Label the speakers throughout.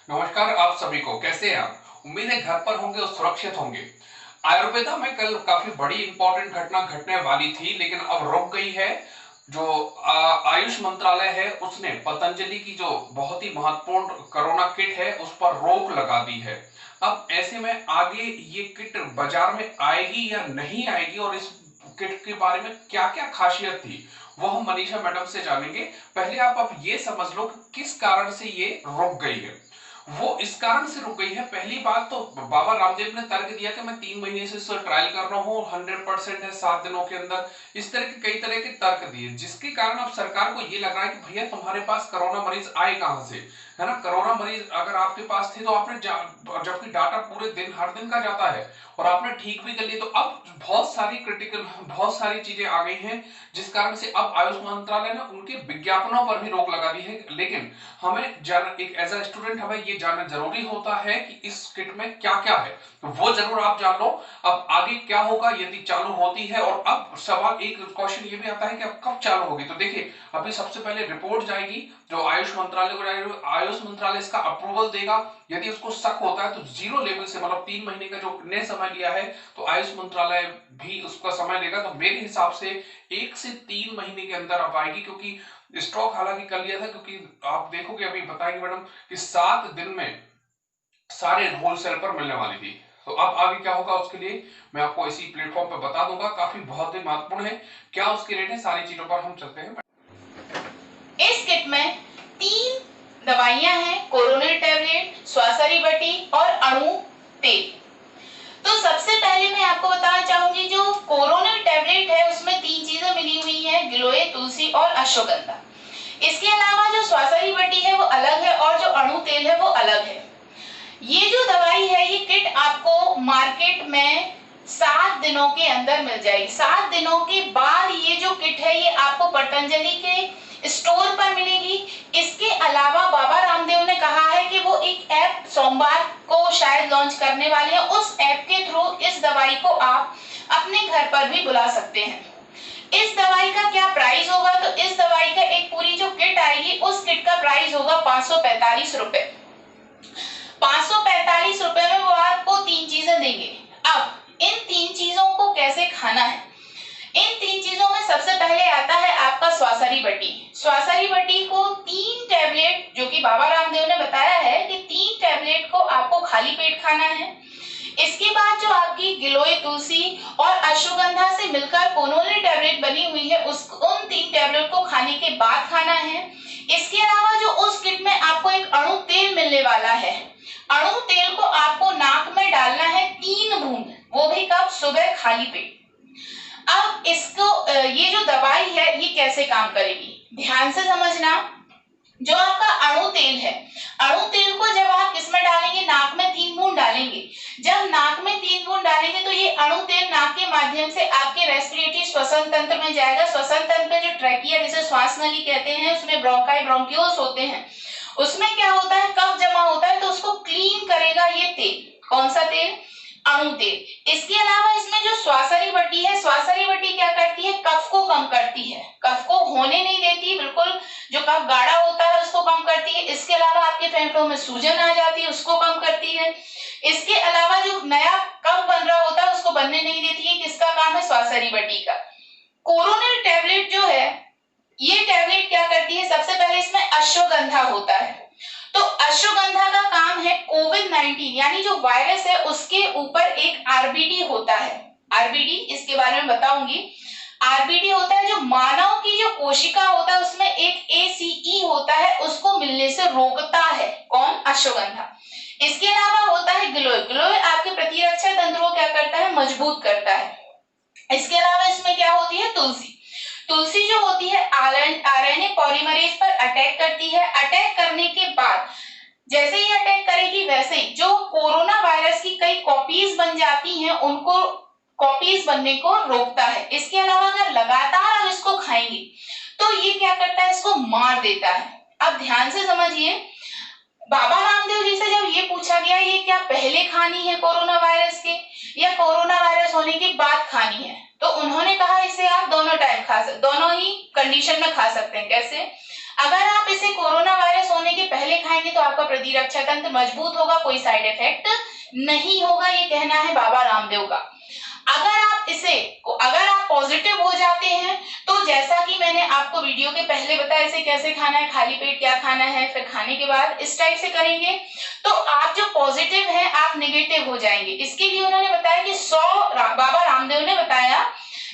Speaker 1: नमस्कार आप सभी को। कैसे हैं आप? उम्मीद है घर पर होंगे और सुरक्षित होंगे। आयुर्वेदा में कल काफी बड़ी इंपॉर्टेंट घटना घटने वाली थी, लेकिन अब रुक गई है। जो आयुष मंत्रालय है उसने पतंजलि की जो बहुत ही महत्वपूर्ण कोरोना किट है उस पर रोक लगा दी है। अब ऐसे में आगे ये किट बाजार में आएगी या नहीं आएगी और इस किट के बारे में क्या क्या खासियत थी वो हम मनीषा मैडम से जानेंगे। पहले आप अब ये समझ लो कि किस कारण से ये रुक गई है। वो इस कारण से रुक गई है। पहली बात तो बाबा रामदेव ने तर्क दिया कि मैं 3 महीने से इस ट्रायल कर रहा हूँ, 100% है 7 दिनों के अंदर। इस तरह के कई तरह के तर्क दिए, जिसके कारण अब सरकार को ये लग रहा है कि भैया तुम्हारे पास कोरोना मरीज आए कहां से, है ना। कोरोना मरीज अगर आपके पास थे तो आपने जबकि डाटा पूरे दिन हर दिन का जाता है और आपने ठीक भी कर लिया, तो अब बहुत सारी चीजें आ गई हैं, जिस कारण से अब आयुष मंत्रालय ने उनके विज्ञापनों पर भी रोक लगा दी है। लेकिन हमें जाना, एक एज अ स्टूडेंट हमें ये जानना जरूरी होता है कि इस किट में क्या क्या है, तो वो जरूर आप जान लो। अब आगे क्या होगा यदि चालू होती है, और अब सवाल एक क्वेश्चन ये भी आता है कि अब कब चालू होगी। तो देखिए, अभी सबसे पहले रिपोर्ट जाएगी जो आयुष मंत्रालय को जाएगी, आयुष मंत्रालय इसका अप्रूवल देगा। यदि उसको शक होता है तो 0 लेवल से, मतलब 3 महीने का जो ने समय लिया है, तो आयुष मंत्रालय भी उसका समय लेगा। तो मेरे हिसाब से 1 से 3 महीने के अंदर अब आएगी, क्योंकि स्टॉक हालांकि कर लिया था, क्योंकि आप देखोगे अभी बताएंगे मैडम कि 7 दिन में सारे होलसेल पर मिलने वाली थी। तो अब आगे क्या होगा उसके लिए मैं आपको इसी प्लेटफॉर्म पर बता दूंगा। काफी बहुत ही महत्वपूर्ण है, क्या उसके रेट है, सारी चीजों पर हम चलते हैं।
Speaker 2: इस किट में 3 दवाइयां हैं, कोरोनिल टैबलेट, स्वासरी बटी और अणु तेल। तो सबसे पहले मैं आपको बताना चाहूंगी, जो कोरोनिल टैबलेट है उसमें 3 चीजें मिली हुई हैं, गिलोय, तुलसी और अश्वगंधा। इसके अलावा जो स्वासरी बटी है वो अलग है और जो अणु तेल है वो अलग है। ये जो दवाई है ये किट आपको मार्केट में 7 दिनों के अंदर मिल जाएगी। 7 दिनों के बाद ये जो किट है ये आपको पतंजलि के स्टोर पर मिलेगी। इसके अलावा बाबा रामदेव ने कहा है कि वो एक ऐप सोमवार को शायद लॉन्च करने वाले हैं। उस ऐप के थ्रू इस दवाई को आप अपने घर पर भी बुला सकते हैं। इस दवाई का क्या प्राइस होगा, तो इस दवाई का एक पूरी जो किट आएगी उस किट का प्राइस होगा 545 रुपए। 545 रुपए में वो आपको 3 चीजें देंगे। अब इन 3 चीजों को कैसे खाना है, इन 3 चीजों में सबसे पहले आता है आपका स्वासरी बटी। स्वासरी बटी को 3 टैबलेट, जो कि बाबा रामदेव ने बताया है कि 3 टैबलेट को आपको खाली पेट खाना है। इसके बाद जो आपकी गिलोय, तुलसी और अश्वगंधा से मिलकर कोनोली टैबलेट बनी हुई है उन 3 टैबलेट को खाने के बाद खाना है। इसके अलावा जो उस किट में आपको एक अणु तेल मिलने वाला है, अणु तेल को आपको नाक में डालना है 3 बूंद, वो भी कब, सुबह खाली पेट। अब इसको ये जो दवाई है ये कैसे काम करेगी, ध्यान से समझना। जो आपका अणु तेल है, अणु तेल को जब आप किसमें डालेंगे, नाक में 3 बूंद डालेंगे। जब नाक में 3 बूंद डालेंगे तो ये अणु तेल नाक के माध्यम से आपके रेस्पिरेटरी श्वसन तंत्र में जाएगा। श्वसन तंत्र में जो ट्रैकिया, जिसे श्वास नली कहते हैं, उसमें ब्रोंकाई, ब्रोंक्यूल्स होते हैं, उसमें क्या होता है, कफ जमा होता है, तो उसको क्लीन करेगा ये तेल। कौन सा तेल, अणु तेल। इसके अलावा इसमें जो स्वासरी बटी है, स्वासरी बटी क्या करती है, कफ को कम करती है, कफ को होने नहीं देती, बिल्कुल जो कफ गाढ़ा होता है उसको कम करती है। इसके अलावा आपके फेफड़ों में सूजन आ जाती है, उसको कम करती है। इसके अलावा जो नया कफ बन रहा होता है उसको बनने नहीं देती है। किसका काम है, स्वासरी बटी का। कोरोनिल टैबलेट जो है, ये टैबलेट क्या करती है, सबसे पहले इसमें अश्वगंधा होता है। तो अश्वगंधा का काम है कोविड-19 यानी जो वायरस है उसके ऊपर एक आरबीडी होता है। आरबीडी, इसके बारे में बताऊंगी। आरबीडी होता है जो मानव की जो कोशिका होता है उसमें एक एसीई होता है, उसको मिलने से रोकता है। कौन, अश्वगंधा। इसके अलावा होता है गिलोय। गिलोय आपके प्रतिरक्षा तंत्र को क्या करता है, मजबूत करता है। इसके अलावा इसमें क्या होती है, तुलसी। तुलसी जो होती है आरएनए पॉलीमरेज पर अटैक करती है। अटैक करने के बाद जैसे ही अटैक करेगी वैसे ही जो कोरोना वायरस की कई कॉपीज बन जाती हैं उनको, कॉपीज बनने को रोकता है। इसके अलावा अगर लगातार आप इसको खाएंगे तो ये क्या करता है, इसको मार देता है। अब ध्यान से समझिए, बाबा रामदेव जी से जब ये पूछा गया ये क्या पहले खानी है कोरोना वायरस के या कोरोना वायरस होने के बाद खानी है, तो उन्होंने कहा इसे आप दोनों टाइम खा सकते, दोनों ही कंडीशन में खा सकते हैं। कैसे, अगर आप इसे कोरोना वायरस होने के पहले खाएंगे तो आपका प्रतिरक्षा तंत्र मजबूत होगा, कोई साइड इफेक्ट नहीं होगा, ये कहना है बाबा रामदेव का। अगर आप पॉजिटिव हो जाते हैं तो जैसा कि मैंने आपको वीडियो के पहले बताया इसे कैसे खाना है, खाली पेट क्या खाना है, फिर खाने के बाद इस टाइप से करेंगे तो आप जो पॉजिटिव हैं आप नेगेटिव हो जाएंगे। इसके लिए उन्होंने बताया कि बाबा रामदेव ने बताया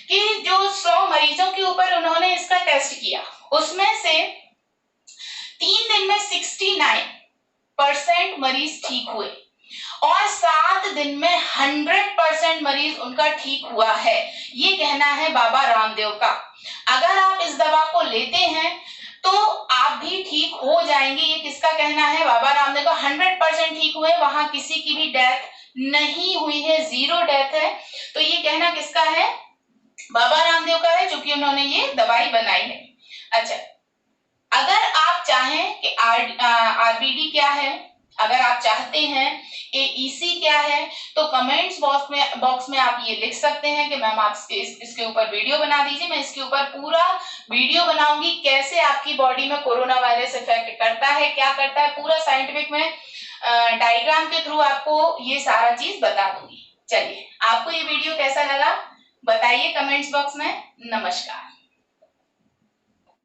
Speaker 2: कि जो 100 मरीजों के ऊपर उन्होंने इसका टेस्ट किया उसमें से 3 दिन में 69% मरीज ठीक हुए और 7 दिन में 100% मरीज उनका ठीक हुआ है, ये कहना है बाबा रामदेव का। अगर आप इस दवा को लेते हैं तो आप भी ठीक हो जाएंगे, ये किसका कहना है, बाबा रामदेव का। 100% ठीक हुए, वहां किसी की भी डेथ नहीं हुई है, 0 डेथ है, तो ये कहना किसका है, बाबा रामदेव का है, क्योंकि उन्होंने ये दवाई बनाई है। अच्छा, अगर आप चाहें कि आरबीडी क्या है, अगर आप चाहते हैं एईसी क्या है, तो कमेंट्स बॉक्स में आप ये लिख सकते हैं कि मैम आप इसके ऊपर वीडियो बना दीजिए। मैं इसके ऊपर पूरा वीडियो बनाऊंगी, कैसे आपकी बॉडी में कोरोना वायरस इफेक्ट करता है, क्या करता है, पूरा साइंटिफिक में डायग्राम के थ्रू आपको ये सारा चीज बता दूंगी। चलिए, आपको ये वीडियो कैसा लगा बताइए कमेंट्स बॉक्स में। नमस्कार।